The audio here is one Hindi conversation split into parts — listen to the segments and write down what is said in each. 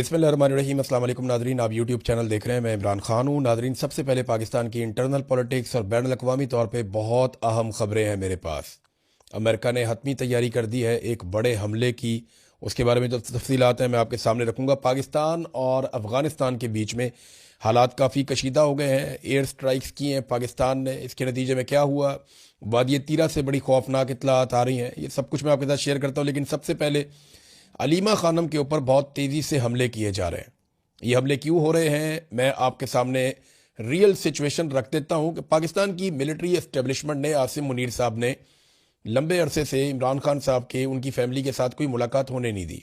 बिस्मिल्लाहिर्रहमानिर्रहीम। अस्सलाम वालेकुम नादरीन, आप यूट्यूब चैनल देख रहे हैं। मैं इमरान खान हूँ। नादरीन, सबसे पहले पाकिस्तान की इंटरनल पॉलिटिक्स और बैन अवी तौर पे बहुत अहम खबरें हैं मेरे पास। अमेरिका ने हतमी तैयारी कर दी है एक बड़े हमले की। उसके बारे में जो तफसीलात हैं मैं आपके सामने रखूँगा। पाकिस्तान और अफ़गानिस्तान के बीच में हालात काफ़ी कशीदा हो गए हैं। एयर स्ट्राइक्स की हैं पाकिस्तान ने। इसके नतीजे में क्या हुआ, वादिय तीरा से बड़ी खौफनाक इत्तलात आ रही हैं। ये सब कुछ मैं आपके साथ शेयर करता हूँ। लेकिन सबसे पहले अलीमा खानम के ऊपर बहुत तेज़ी से हमले किए जा रहे हैं। ये हमले क्यों हो रहे हैं, मैं आपके सामने रियल सिचुएशन रख देता हूं कि पाकिस्तान की मिलिट्री एस्टेब्लिशमेंट ने, आसिम मुनीर साहब ने लंबे अरसे से इमरान खान साहब के, उनकी फैमिली के साथ कोई मुलाकात होने नहीं दी।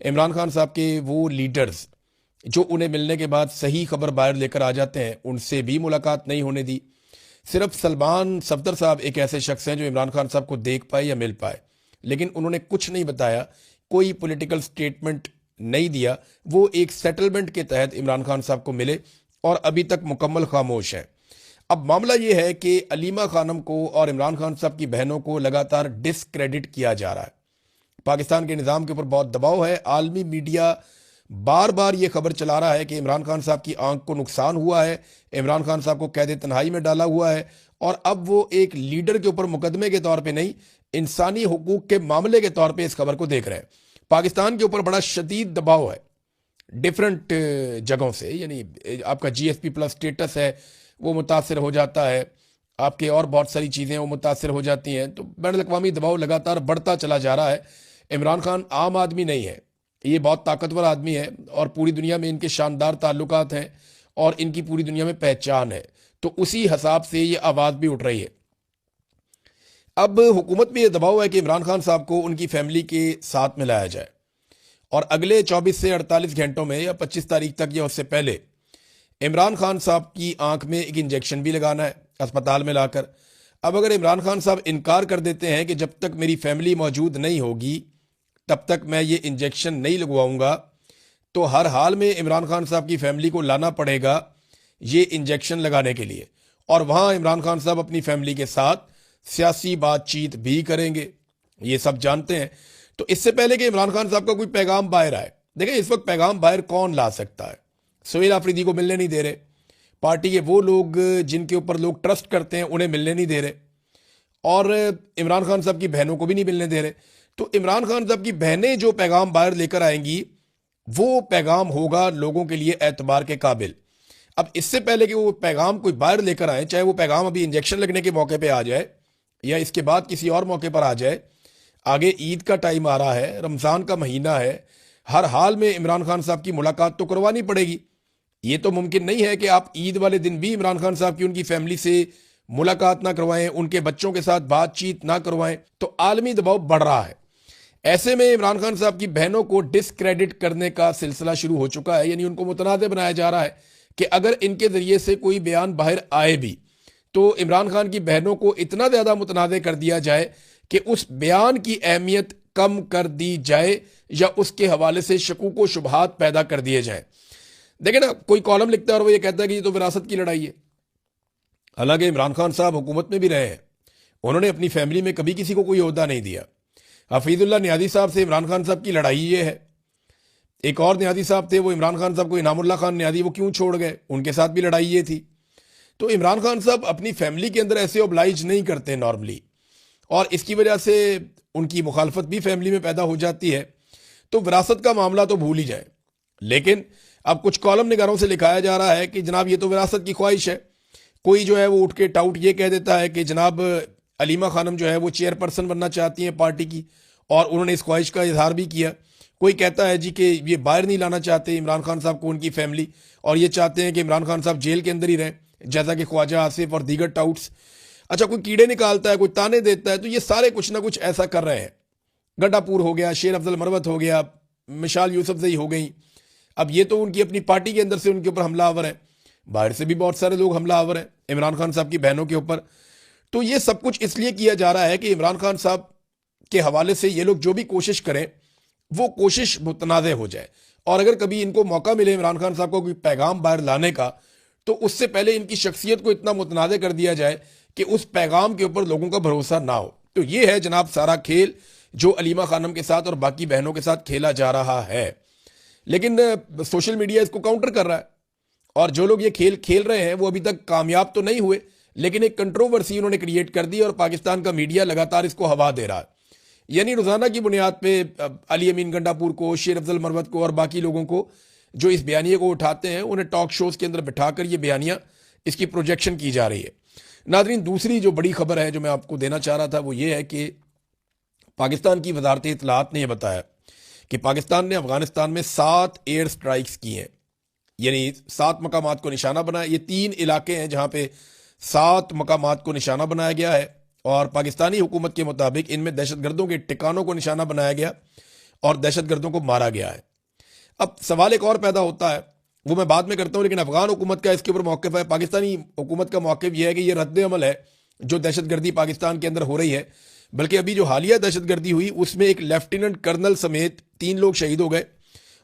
इमरान खान साहब के वो लीडर्स जो उन्हें मिलने के बाद सही खबर बाहर लेकर आ जाते हैं, उनसे भी मुलाकात नहीं होने दी। सिर्फ सलमान सफदर साहब एक ऐसे शख्स हैं जो इमरान खान साहब को देख पाए या मिल पाए, लेकिन उन्होंने कुछ नहीं बताया, कोई पॉलिटिकल स्टेटमेंट नहीं दिया। वो एक सेटलमेंट के तहत इमरान खान साहब को मिले और अभी तक मुकम्मल खामोश हैं। अब मामला ये है कि अलीमा खानम को और इमरान खान साहब की बहनों को लगातार डिसक्रेडिट किया जा रहा है। पाकिस्तान के निज़ाम के ऊपर बहुत दबाव है। आलमी मीडिया बार बार ये खबर चला रहा है कि इमरान खान साहब की आंख को नुकसान हुआ है, इमरान खान साहब को कैद तन्हाई में डाला हुआ है, और अब वो एक लीडर के ऊपर मुकदमे के तौर पे नहीं, इंसानी हुकूक के मामले के तौर पे इस खबर को देख रहे हैं। पाकिस्तान के ऊपर बड़ा शदीद दबाव है डिफरेंट जगहों से। यानी आपका जीएसपी प्लस स्टेटस है वो मुतासर हो जाता है, आपके और बहुत सारी चीज़ें वो मुतासर हो जाती हैं। तो बैन अवी दबाव लगातार बढ़ता चला जा रहा है। इमरान खान आम आदमी नहीं है, ये बहुत ताकतवर आदमी है और पूरी दुनिया में इनके शानदार ताल्लुकात हैं और इनकी पूरी दुनिया में पहचान है। तो उसी हिसाब से ये आवाज़ भी उठ रही है। अब हुकूमत में ये दबाव है कि इमरान खान साहब को उनकी फैमिली के साथ मिलाया जाए और अगले 24 से 48 घंटों में या 25 तारीख तक या उससे पहले इमरान खान साहब की आंख में एक इंजेक्शन भी लगाना है अस्पताल में लाकर। अब अगर इमरान खान साहब इनकार कर देते हैं कि जब तक मेरी फैमिली मौजूद नहीं होगी तब तक मैं ये इंजेक्शन नहीं लगवाऊंगा, तो हर हाल में इमरान खान साहब की फैमिली को लाना पड़ेगा ये इंजेक्शन लगाने के लिए, और वहाँ इमरान खान साहब अपनी फैमिली के साथ सियासी बातचीत भी करेंगे, ये सब जानते हैं। तो इससे पहले कि इमरान खान साहब का कोई पैगाम बाहर आए, देखें इस वक्त पैगाम बाहर कौन ला सकता है। सोहेल आफरीदी को मिलने नहीं दे रहे, पार्टी के वो लोग जिनके ऊपर लोग ट्रस्ट करते हैं उन्हें मिलने नहीं दे रहे, और इमरान खान साहब की बहनों को भी नहीं मिलने दे रहे। तो इमरान खान साहब की बहनें जो पैगाम बाहर लेकर आएंगी वो पैगाम होगा लोगों के लिए एतबार के काबिल। अब इससे पहले कि वो पैगाम कोई बाहर लेकर आए, चाहे वो पैगाम अभी इंजेक्शन लगने के मौके पे आ जाए या इसके बाद किसी और मौके पर आ जाए, आगे ईद का टाइम आ रहा है, रमज़ान का महीना है, हर हाल में इमरान खान साहब की मुलाकात तो करवानी पड़ेगी। ये तो मुमकिन नहीं है कि आप ईद वाले दिन भी इमरान खान साहब की उनकी फैमिली से मुलाकात ना करवाएं, उनके बच्चों के साथ बातचीत ना करवाएं। तो आलमी दबाव बढ़ रहा है। ऐसे में इमरान खान साहब की बहनों को डिसक्रेडिट करने का सिलसिला शुरू हो चुका है। यानी उनको मुतनाज़ बनाया जा रहा है कि अगर इनके जरिए से कोई बयान बाहर आए भी तो इमरान खान की बहनों को इतना ज़्यादा मुतनाज़ कर दिया जाए कि उस बयान की अहमियत कम कर दी जाए या उसके हवाले से शकूक व शुबहात पैदा कर दिए जाए। देखें ना, कोई कॉलम लिखता है और वो ये कहता है कि ये तो विरासत की लड़ाई है। हालांकि इमरान खान साहब हुकूमत में भी रहे हैं, उन्होंने अपनी फैमिली में कभी किसी को कोई ओहदा नहीं दिया। हफीजुल्लाह नियाज़ी साहब से इमरान खान साहब की लड़ाई ये है। एक और नियाज़ी साहब थे, वो इमरान खान साहब को इनामुल्लाह खान नियाज़ी, वो क्यों छोड़ गए, उनके साथ भी लड़ाई ये थी। तो इमरान खान साहब अपनी फैमिली के अंदर ऐसे ओब्लाइज नहीं करते नॉर्मली, और इसकी वजह से उनकी मुखालफत भी फैमिली में पैदा हो जाती है। तो विरासत का मामला तो भूल ही जाए। लेकिन अब कुछ कॉलम निगारों से लिखाया जा रहा है कि जनाब ये तो विरासत की ख्वाहिश है। कोई जो है वो उठ के टाउट ये कह देता है कि जनाब अलीमा खानम जो है वो चेयरपर्सन बनना चाहती हैं पार्टी की, और उन्होंने इस ख्वाहिश का इजहार भी किया। कोई कहता है जी कि ये बाहर नहीं लाना चाहते इमरान खान साहब को उनकी फैमिली, और ये चाहते हैं कि इमरान खान साहब जेल के अंदर ही रहें, जैसा कि ख्वाजा आसिफ और दीगर टाउट्स। अच्छा, कोई कीड़े निकालता है, कोई ताने देता है, तो ये सारे कुछ ना कुछ ऐसा कर रहे हैं। गड्डापुर हो गया, शेर अफजल मरवत हो गया, मिशाल यूसुफजई हो गई। अब ये तो उनकी अपनी पार्टी के अंदर से उनके ऊपर हमलावर है, बाहर से भी बहुत सारे लोग हमलावर हैं इमरान खान साहब की बहनों के ऊपर। तो ये सब कुछ इसलिए किया जा रहा है कि इमरान खान साहब के हवाले से ये लोग जो भी कोशिश करें वो कोशिश मुतनाज़ हो जाए, और अगर कभी इनको मौका मिले इमरान खान साहब को कोई पैगाम बाहर लाने का, तो उससे पहले इनकी शख्सियत को इतना मुतनाज़ कर दिया जाए कि उस पैगाम के ऊपर लोगों का भरोसा ना हो। तो ये है जनाब सारा खेल जो अलीमा खानम के साथ और बाकी बहनों के साथ खेला जा रहा है। लेकिन सोशल मीडिया इसको काउंटर कर रहा है, और जो लोग ये खेल खेल रहे हैं वो अभी तक कामयाब तो नहीं हुए, लेकिन एक कंट्रोवर्सी उन्होंने क्रिएट कर दी और पाकिस्तान का मीडिया लगातार इसको हवा दे रहा है। यानी रोजाना की बुनियाद पे अली अमीन गंडापुर को, शेर अफजल मरवत को और बाकी लोगों को जो इस बयानिए को उठाते हैं, उन्हें टॉक शोज के अंदर बिठाकर ये बयानियां इसकी प्रोजेक्शन की जा रही है। नादरीन, दूसरी जो बड़ी खबर है जो मैं आपको देना चाह रहा था वो ये है कि पाकिस्तान की वजारत इत्तलात ने यह बताया कि पाकिस्तान ने अफगानिस्तान में 7 एयर स्ट्राइक्स की हैं, यानी 7 मकामात को निशाना बनाया। ये 3 इलाके हैं जहां पे 7 मकामात को निशाना बनाया गया है, और पाकिस्तानी हुकूमत के मुताबिक इनमें दहशतगर्दों के ठिकानों को निशाना बनाया गया और दहशतगर्दों को मारा गया है। अब सवाल एक और पैदा होता है, वो मैं बाद में करता हूं, लेकिन अफगान हुकूमत का इसके ऊपर मौक़िफ़ है। पाकिस्तानी हुकूमत का मौक़िफ़ यह है कि यह रद्द अमल है जो दहशतगर्दी पाकिस्तान के अंदर हो रही है। बल्कि अभी जो हालिया दहशतगर्दी हुई उसमें एक लेफ्टिनेंट कर्नल समेत 3 लोग शहीद हो गए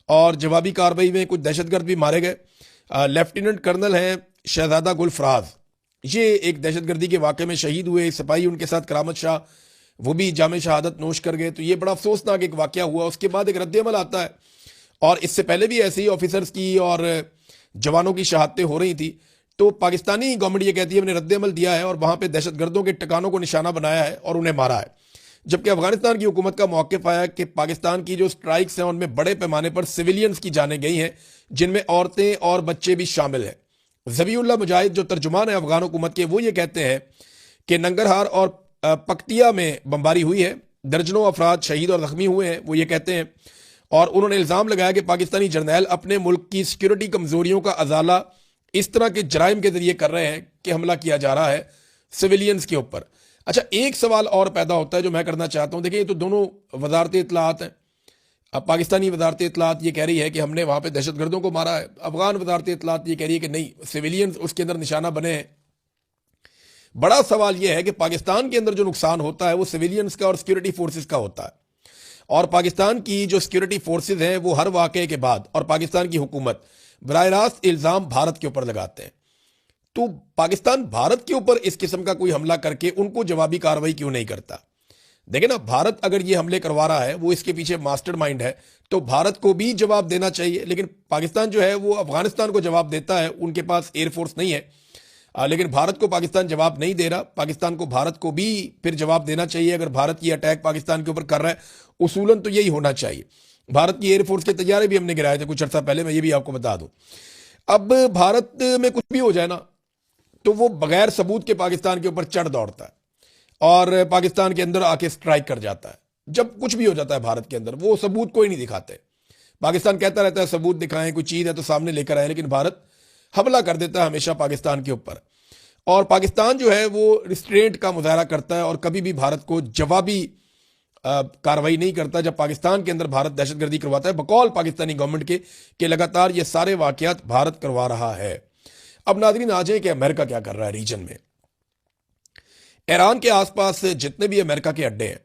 और जवाबी कार्रवाई में कुछ दहशतगर्द भी मारे गए। लेफ्टिनेंट कर्नल हैं शहजादा गुल फराज, ये एक दहशतगर्दी के वाक़े में शहीद हुए। सिपाही उनके साथ करामत शाह, वो भी जामे शहादत नोश कर गए। तो ये बड़ा अफसोसनाक एक वाक़या हुआ। उसके बाद एक रद्द अमल आता है, और इससे पहले भी ऐसे ही ऑफिसर्स की और जवानों की शहादतें हो रही थी। तो पाकिस्तानी गवर्नमेंट ये कहती है हमने रद्द अमल दिया है और वहां पे दहशतगर्दों के ठिकानों को निशाना बनाया है और उन्हें मारा है। जबकि अफगानिस्तान की हुकूमत का मौक़िफ़ आया कि पाकिस्तान की जो स्ट्राइक्स हैं उनमें बड़े पैमाने पर सिविलियंस की जानें गई हैं, जिनमें औरतें और बच्चे भी शामिल हैं। ज़बीउल्लाह मुजाहिद जो तर्जुमान है अफगान हुकूमत के, वो ये कहते हैं कि नंगरहार और पक्तिया में बमबारी हुई है, दर्जनों अफराद शहीद और जख्मी हुए हैं, वो ये कहते हैं। और उन्होंने इल्ज़ाम लगाया कि पाकिस्तानी जर्नैल अपने मुल्क की सिक्योरिटी कमजोरियों का अजाला इस तरह के जराइम के जरिए कर रहे हैं कि हमला किया जा रहा है सिविलियंस के ऊपर। अच्छा, एक सवाल और पैदा होता है जो मैं करना चाहता हूं। देखिए, ये तो दोनों वजारत इत्तलात हैं। अब पाकिस्तानी वजारत इत्तलात ये कह रही है कि हमने वहां पे दहशतगर्दों को मारा है, अफगान वजारत इत्तलात ये कह रही है कि नहीं, सिविलियंस उसके अंदर निशाना बने हैं। बड़ा सवाल यह है कि पाकिस्तान के अंदर जो नुकसान होता है वो सिविलियंस का और सिक्योरिटी फोर्सेज का होता है, और पाकिस्तान की जो सिक्योरिटी फोर्सेज हैं वो हर वाक़े के बाद और पाकिस्तान की हुकूमत बराह रास्त इल्ज़ाम भारत के ऊपर लगाते हैं। तो पाकिस्तान भारत के ऊपर इस किस्म का कोई हमला करके उनको जवाबी कार्रवाई क्यों नहीं करता? देखें ना, भारत अगर ये हमले करवा रहा है, वो इसके पीछे मास्टरमाइंड है, तो भारत को भी जवाब देना चाहिए। लेकिन पाकिस्तान जो है वो अफगानिस्तान को जवाब देता है, उनके पास एयरफोर्स नहीं है। लेकिन भारत को पाकिस्तान जवाब नहीं दे रहा। पाकिस्तान को भारत को भी फिर जवाब देना चाहिए। अगर भारत की अटैक पाकिस्तान के ऊपर कर रहा है, उसूलन तो यही होना चाहिए। भारत की एयरफोर्स के तैयारे भी हमने गिराए थे कुछ अर्सा पहले, मैं ये भी आपको बता दूं। अब भारत में कुछ भी हो जाए ना, तो वो बगैर सबूत के पाकिस्तान के ऊपर चढ़ दौड़ता है और पाकिस्तान के अंदर आके स्ट्राइक कर जाता है। जब कुछ भी हो जाता है भारत के अंदर, वो सबूत कोई नहीं दिखाते। पाकिस्तान कहता रहता है सबूत दिखाएं, कोई चीज है तो सामने लेकर आए, लेकिन भारत हमला कर देता है हमेशा पाकिस्तान के ऊपर। और पाकिस्तान जो है वो रिस्ट्रेंट का मुजाहरा करता है और कभी भी भारत को जवाबी कार्रवाई नहीं करता जब पाकिस्तान के अंदर भारत दहशतगर्दी करवाता है, बकौल पाकिस्तानी गवर्नमेंट के लगातार ये सारे वाकयात भारत करवा रहा है। अब नाज़रीन, आ जाए कि अमेरिका क्या कर रहा है रीजन में। ईरान के आसपास जितने भी अमेरिका के अड्डे हैं,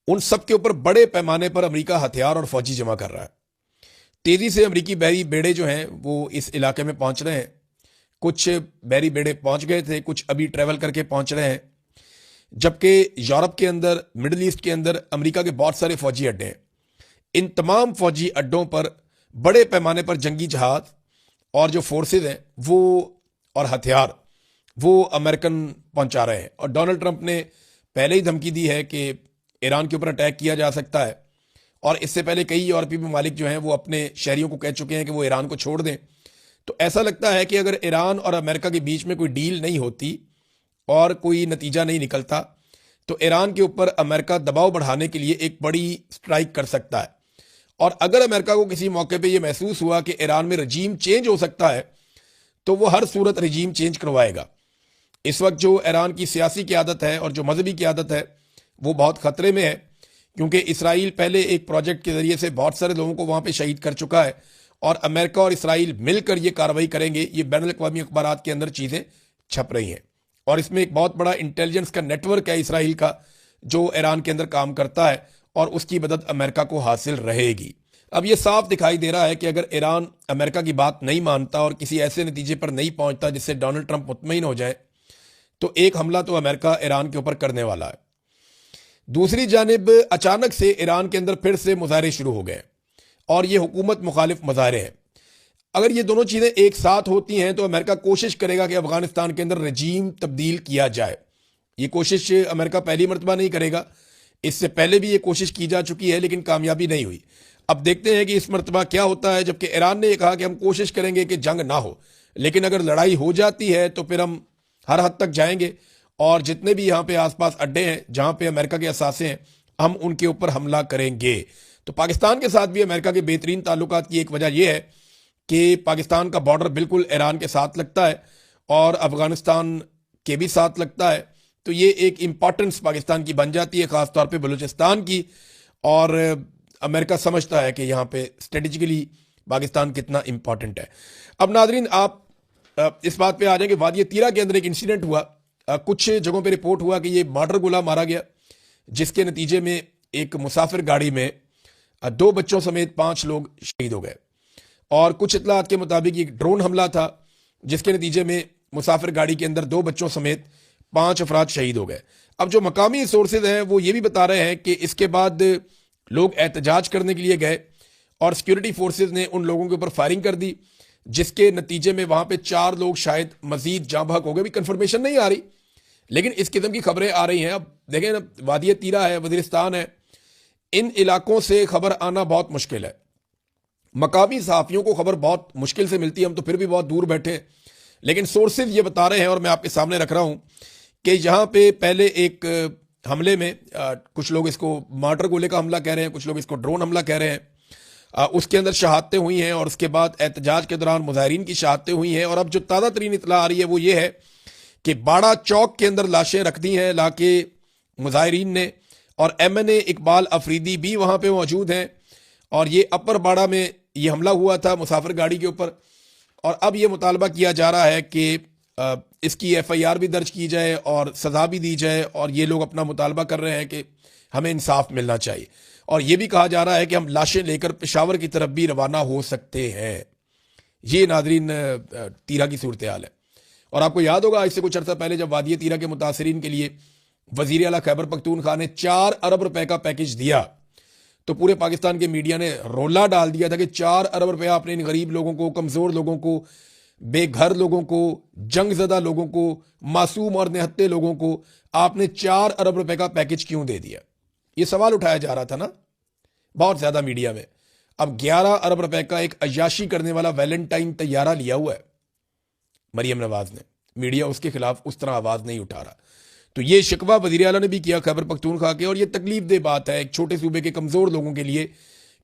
उन सब के ऊपर बड़े पैमाने पर अमेरिका हथियार और फौजी जमा कर रहा है। तेजी से अमेरिकी बहरी बेड़े जो हैं वो इस इलाके में पहुंच रहे हैं। कुछ बहरी बेड़े पहुंच गए थे, कुछ अभी ट्रेवल करके पहुंच रहे हैं। जबकि यूरोप के अंदर, मिडिल ईस्ट के अंदर अमेरिका के बहुत सारे फौजी अड्डे हैं। इन तमाम फौजी अड्डों पर बड़े पैमाने पर जंगी जहाज और जो फोर्सेज हैं वो और हथियार वो अमेरिकन पहुंचा रहे हैं। और डोनाल्ड ट्रंप ने पहले ही धमकी दी है कि ईरान के ऊपर अटैक किया जा सकता है, और इससे पहले कई यूरोपीय ममालिक जो हैं वो अपने शहरियों को कह चुके हैं कि वो ईरान को छोड़ दें। तो ऐसा लगता है कि अगर ईरान और अमेरिका के बीच में कोई डील नहीं होती और कोई नतीजा नहीं निकलता, तो ईरान के ऊपर अमेरिका दबाव बढ़ाने के लिए एक बड़ी स्ट्राइक कर सकता है। और अगर अमेरिका को किसी मौके पे ये महसूस हुआ कि ईरान में रजीम चेंज हो सकता है, तो वो हर सूरत रजीम चेंज करवाएगा। इस वक्त जो ईरान की सियासी क़यादत है और जो मजहबी क़यादत है वो बहुत ख़तरे में है, क्योंकि इसराइल पहले एक प्रोजेक्ट के ज़रिए से बहुत सारे लोगों को वहाँ पे शहीद कर चुका है, और अमेरिका और इसराइल मिलकर ये कार्रवाई करेंगे। ये बैनुल अक़वामी अखबारात के अंदर चीज़ें छप रही हैं, और इसमें एक बहुत बड़ा इंटेलिजेंस का नेटवर्क है इसराइल का जो ईरान के अंदर काम करता है, और उसकी मदद अमेरिका को हासिल रहेगी। अब ये साफ दिखाई दे रहा है कि अगर ईरान अमेरिका की बात नहीं मानता और किसी ऐसे नतीजे पर नहीं पहुंचता जिससे डोनाल्ड ट्रंप मुतमईन हो जाए, तो एक हमला तो अमेरिका ईरान के ऊपर करने वाला है। दूसरी जानिब अचानक से ईरान के अंदर फिर से मुजाहरे शुरू हो गए, और ये हुकूमत मुखालिफ मज़ाहरे हैं। अगर ये दोनों चीज़ें एक साथ होती हैं तो अमेरिका कोशिश करेगा कि अफगानिस्तान के अंदर रजीम तब्दील किया जाए। ये कोशिश अमेरिका पहली मरतबा नहीं करेगा, इससे पहले भी ये कोशिश की जा चुकी है लेकिन कामयाबी नहीं हुई। अब देखते हैं कि इस मरतबा क्या होता है, जबकि ईरान ने यह कहा कि हम कोशिश करेंगे कि जंग ना हो, लेकिन अगर लड़ाई हो जाती है तो फिर हम हर हद तक जाएंगे और जितने भी यहाँ पे आसपास अड्डे हैं जहाँ पे अमेरिका के असासे हैं हम उनके ऊपर हमला करेंगे। तो पाकिस्तान के साथ भी अमेरिका के बेहतरीन ताल्लुकात की एक वजह यह है कि पाकिस्तान का बॉर्डर बिल्कुल ईरान के साथ लगता है और अफगानिस्तान के भी साथ लगता है। तो ये एक इम्पॉर्टेंस पाकिस्तान की बन जाती है, ख़ासतौर पे बलूचिस्तान की। और अमेरिका समझता है कि यहाँ पे स्ट्रेटेजिकली पाकिस्तान कितना इम्पॉर्टेंट है। अब नाजरीन आप इस बात पे आ जाएंगे, वादी तीरा के अंदर एक इंसिडेंट हुआ। कुछ जगहों पे रिपोर्ट हुआ कि ये मर्डर गोला मारा गया, जिसके नतीजे में एक मुसाफिर गाड़ी में 2 बच्चों समेत 5 लोग शहीद हो गए। और कुछ इतलात के मुताबिक एक ड्रोन हमला था जिसके नतीजे में मुसाफिर गाड़ी के अंदर 2 बच्चों समेत 5 अफराद शहीद हो गए। अब जो मकामी सोर्सेज हैं वो ये भी बता रहे हैं कि इसके बाद लोग एहतजाज करने के लिए गए और सिक्योरिटी फोर्सेज ने उन लोगों के ऊपर फायरिंग कर दी, जिसके नतीजे में वहां पे 4 लोग शायद मजीद जाँ बहक हो गए। भी कंफर्मेशन नहीं आ रही लेकिन इस किस्म की खबरें आ रही हैं। अब देखें ना, वादी तीरा है, वजीरिस्तान है, इन इलाकों से खबर आना बहुत मुश्किल है। मकामी सहाफ़ियों को खबर बहुत मुश्किल से मिलती है, हम तो फिर भी बहुत दूर बैठे हैं, लेकिन सोर्सेज ये बता रहे हैं और मैं आपके सामने रख रहा हूं कि यहाँ पे पहले एक हमले में कुछ लोग इसको मार्टर गोले का हमला कह रहे हैं, कुछ लोग इसको ड्रोन हमला कह रहे हैं। उसके अंदर शहादतें हुई हैं और उसके बाद एहतजाज के दौरान मुजाहिरीन की शहादतें हुई हैं। और अब जो ताज़ा तरीन इतला आ रही है वो ये है कि बाड़ा चौक के अंदर लाशें रख दी हैं लाके मुजाहिरीन ने, और MNA इकबाल अफरीदी भी वहाँ पे मौजूद हैं। और ये अपर बाड़ा में ये हमला हुआ था मुसाफिर गाड़ी के ऊपर। और अब ये मुतालबा किया जा रहा है कि इसकी FIR भी दर्ज की जाए और सज़ा भी दी जाए। और ये लोग अपना मुतालबा कर रहे हैं कि हमें इंसाफ मिलना चाहिए। और ये भी कहा जा रहा है कि हम लाशें लेकर पेशावर की तरफ भी रवाना हो सकते हैं। ये नाजरीन तीरा की सूरत हाल है। और आपको याद होगा इससे कुछ अर्सा पहले जब वादी तीरा के मुतासरीन के लिए वजीर आला खैबर पख्तूनख्वा ने 4 अरब रुपए का पैकेज दिया तो पूरे पाकिस्तान के मीडिया ने रोला डाल दिया था कि 4 अरब रुपया आपने इन गरीब लोगों को, कमज़ोर लोगों को, बेघर लोगों को, जंगज़दा लोगों को, मासूम और निहत्ते लोगों को आपने 4 अरब रुपए का पैकेज क्यों दे दिया? ये सवाल उठाया जा रहा था ना बहुत ज़्यादा मीडिया में। अब 11 अरब रुपए का एक अय्याशी करने वाला वैलेंटाइन तैयारा लिया हुआ है मरियम नवाज ने, मीडिया उसके खिलाफ उस तरह आवाज़ नहीं उठा रहा। तो ये शिकवा वज़ीर आला ने भी किया खैबर पख्तूनख्वा के। और ये तकलीफ दे बात है एक छोटे सूबे के कमज़ोर लोगों के लिए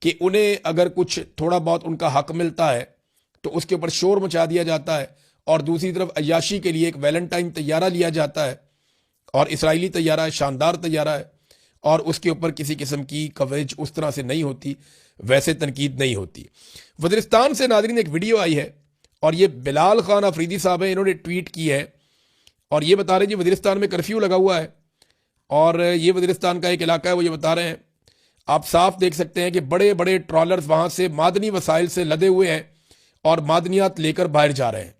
कि उन्हें अगर कुछ थोड़ा बहुत उनका हक मिलता है तो उसके ऊपर शोर मचा दिया जाता है, और दूसरी तरफ अय्याशी के लिए एक वैलेंटाइन तैयारा लिया जाता है। और इसराइली तैयारा है, शानदार तैयारा है, और उसके ऊपर किसी किस्म की कवरेज उस तरह से नहीं होती, वैसे तनकीद नहीं होती। वज़ीरिस्तान से नाज़रीन एक वीडियो आई है और ये बिलाल खान अफरीदी साहब हैं, इन्होंने ट्वीट की है और ये बता रहे हैं जी वज़ीरिस्तान में कर्फ्यू लगा हुआ है। और ये वज़ीरिस्तान का एक इलाका है, वो ये बता रहे हैं, आप साफ देख सकते हैं कि बड़े बड़े ट्रॉलर्स वहाँ से मादनी वसाइल से लदे हुए हैं और मादनियात लेकर बाहर जा रहे हैं,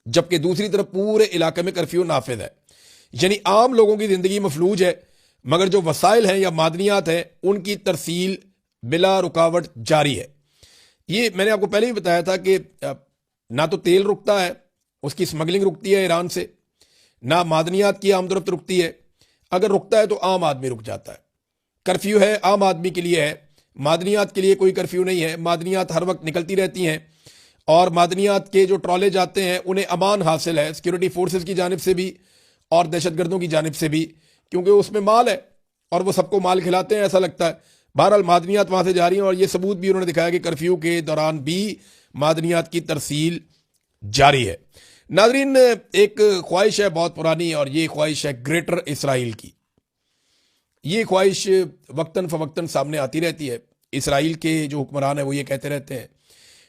जबकि दूसरी तरफ पूरे इलाके में कर्फ्यू नाफिज है। यानी आम लोगों की ज़िंदगी मफलूज है, मगर जो वसाइल हैं या मादनियात हैं उनकी तरसील बिला रुकावट जारी है। ये मैंने आपको पहले ही बताया था कि ना तो तेल रुकता है, उसकी स्मगलिंग रुकती है ईरान से, ना मादनियात की आमदरफ्त रुकती है। अगर रुकता है तो आम आदमी रुक जाता है। कर्फ्यू है आम आदमी के लिए है, मादनियात के लिए कोई कर्फ्यू नहीं है। मादनियात हर वक्त निकलती रहती हैं और मादनियात के जो ट्रॉले जाते हैं उन्हें अमान हासिल है सिक्योरिटी फोर्सेज की जानिब से भी और दहशतगर्दों की जानिब से भी, क्योंकि उसमें माल है और वो सबको माल खिलाते हैं ऐसा लगता है। बहरहाल मादनियात वहाँ से जा रही हैं और ये सबूत भी उन्होंने दिखाया कि कर्फ्यू के दौरान भी मादनियात की तरसील जारी है। नाजरीन एक ख्वाहिश है बहुत पुरानी और ये ख्वाहिश है ग्रेटर इसराइल की। ये ख्वाहिश वक्तन फवक्तन सामने आती रहती है। इसराइल के जो हुक्मरान है वो ये कहते रहते हैं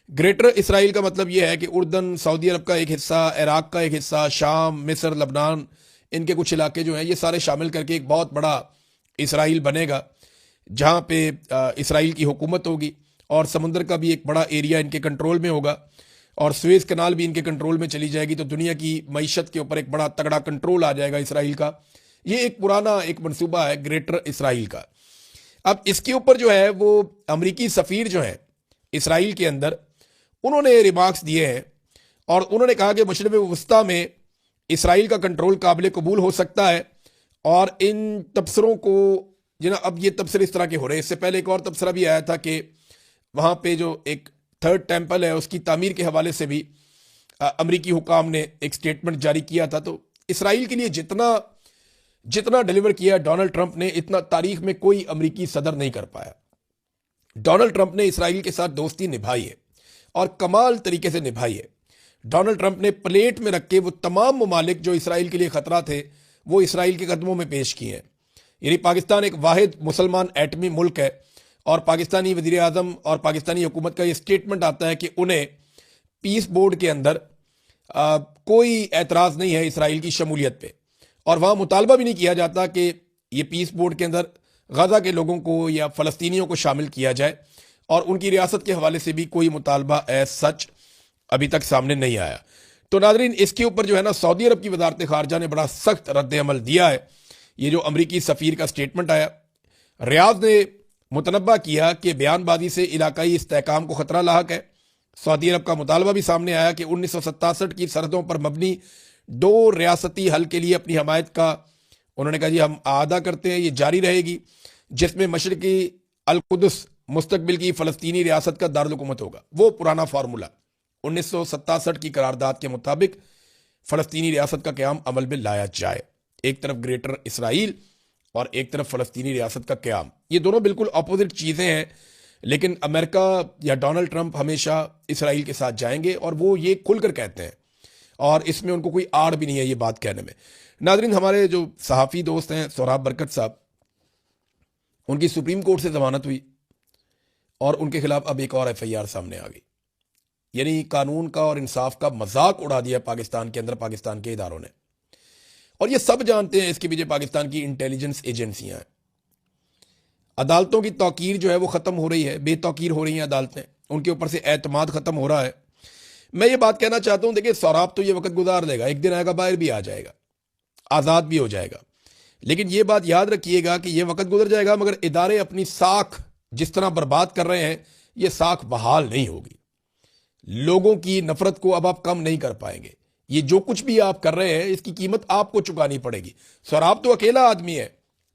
ग्रेटर इसराइल का मतलब ये है कि उर्दन, सऊदी अरब का एक हिस्सा, इराक का एक हिस्सा, शाम, मिस्र, लबनान, इनके कुछ इलाके जो हैं ये सारे शामिल करके एक बहुत बड़ा इसराइल बनेगा जहाँ पे इसराइल की हुकूमत होगी और समुंदर का भी एक बड़ा एरिया इनके कंट्रोल में होगा और स्वेज कनाल भी इनके कंट्रोल में चली जाएगी। तो दुनिया की मईशत के ऊपर एक बड़ा तगड़ा कंट्रोल आ जाएगा इसराइल का। ये एक पुराना एक मंसूबा है ग्रेटर इसराइल का। अब इसके ऊपर जो है वो अमरीकी सफीर जो है इसराइल के अंदर, उन्होंने रिमार्क्स दिए हैं और उन्होंने कहा कि मशरक़ वस्ता में इसराइल का कंट्रोल काबिल कबूल हो सकता है। और इन तबसरों को जिना अब ये तबसरे इस तरह के हो रहे हैं, इससे पहले एक और तबसरा भी आया था कि वहाँ पे जो एक थर्ड टेम्पल है उसकी तामीर के हवाले से भी अमरीकी हुकाम ने एक स्टेटमेंट जारी किया था। तो इसराइल के लिए जितना जितना डिलीवर किया डोनाल्ड ट्रंप ने, इतना तारीख में कोई अमरीकी सदर नहीं कर पाया। डोनाल्ड ट्रंप ने इसराइल के साथ दोस्ती निभाई है और कमाल तरीके से निभाई है। डोनाल्ड ट्रंप ने प्लेट में रख के वो तमाम ममालिक जो इसराइल के लिए खतरा थे वो इसराइल के कदमों में पेश किए हैं। यानी पाकिस्तान एक वाहिद मुसलमान एटमी मुल्क है और पाकिस्तानी वजीर आजम और पाकिस्तानी हुकूमत का ये स्टेटमेंट आता है कि उन्हें पीस बोर्ड के अंदर कोई एतराज़ नहीं है इसराइल की शमूलियत पे, और वहाँ मुतालबा भी नहीं किया जाता कि ये पीस बोर्ड के अंदर गजा के लोगों को या फ़लस्तीनियों को शामिल किया जाए, और उनकी रियासत के हवाले से भी कोई मुतालबा एज सच अभी तक सामने नहीं आया। तो नाज़रीन, इसके ऊपर जो है ना सऊदी अरब की वजारत खारजा ने बड़ा सख्त रद्द अमल दिया है। ये जो अमरीकी सफ़ीर का स्टेटमेंट आया, रियाद ने मुतनब्बा किया कि बयानबाजी से इलाकाई इस्तेहकाम को ख़तरा लाहक है। सऊदी अरब का मुतालबा भी सामने आया कि 1967 की सरहदों पर मबनी दो रियासती हल के लिए अपनी हमायत का उन्होंने कहा जी हम आदा करते हैं, ये जारी रहेगी, जिसमें मशरकी अल-कुद्स मुस्तकबिल की फ़लस्तीनी रियासत का दारुल-हुकूमत होगा। वो पुराना फार्मूला 1967 की करारदाद के मुताबिक फ़लस्तीनी रियासत का क़याम अमल में लाया जाए। एक तरफ ग्रेटर इसराइल और एक तरफ फ़लस्तीनी रियासत का क़याम, ये दोनों बिल्कुल अपोजिट चीज़ें हैं, लेकिन अमेरिका या डोनाल्ड ट्रंप हमेशा इसराइल के साथ जाएंगे और वो ये खुलकर कहते हैं और इसमें उनको कोई आड़ भी नहीं है ये बात कहने में। नाज़रीन, हमारे जो सहाफ़ी दोस्त हैं सोहराब बरकत साहब, उनकी सुप्रीम कोर्ट से ज़मानत हुई और उनके खिलाफ अब एक और FIR सामने आ गई। यानी कानून का और इंसाफ का मजाक उड़ा दिया पाकिस्तान के अंदर पाकिस्तान के इदारों ने, और ये सब जानते हैं इसके पीछे पाकिस्तान की इंटेलिजेंस एजेंसियां हैं। अदालतों की तौकीर जो है वो ख़त्म हो रही है, बेतौकीर हो रही हैं अदालतें, उनके ऊपर से एतमाद ख़त्म हो रहा है। मैं ये बात कहना चाहता हूँ, देखिए सौराब तो ये वक्त गुजार लेगा, एक दिन आएगा बाहर भी आ जाएगा, आज़ाद भी हो जाएगा, लेकिन ये बात याद रखिएगा कि ये वक्त गुजर जाएगा, मगर इदारे अपनी साख जिस तरह बर्बाद कर रहे हैं ये साख बहाल नहीं होगी। लोगों की नफरत को अब आप कम नहीं कर पाएंगे। ये जो कुछ भी आप कर रहे हैं इसकी कीमत आपको चुकानी पड़ेगी। सौराब तो अकेला आदमी है,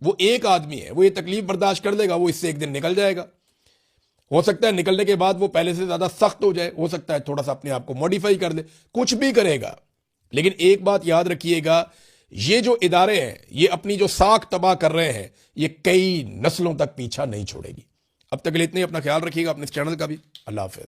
वो एक आदमी है, वो ये तकलीफ बर्दाश्त कर लेगा, वो इससे एक दिन निकल जाएगा। हो सकता है निकलने के बाद वो पहले से ज्यादा सख्त हो जाए, हो सकता है थोड़ा सा अपने आप को मॉडिफाई कर दे, कुछ भी करेगा, लेकिन एक बात याद रखिएगा, ये जो इदारे हैं ये अपनी जो साख तबाह कर रहे हैं ये कई नस्लों तक पीछा नहीं छोड़ेगी। अब तक के लिए इतने, अपना ख्याल रखिएगा, अपने इस चैनल का भी। अल्लाह हाफ़िज़।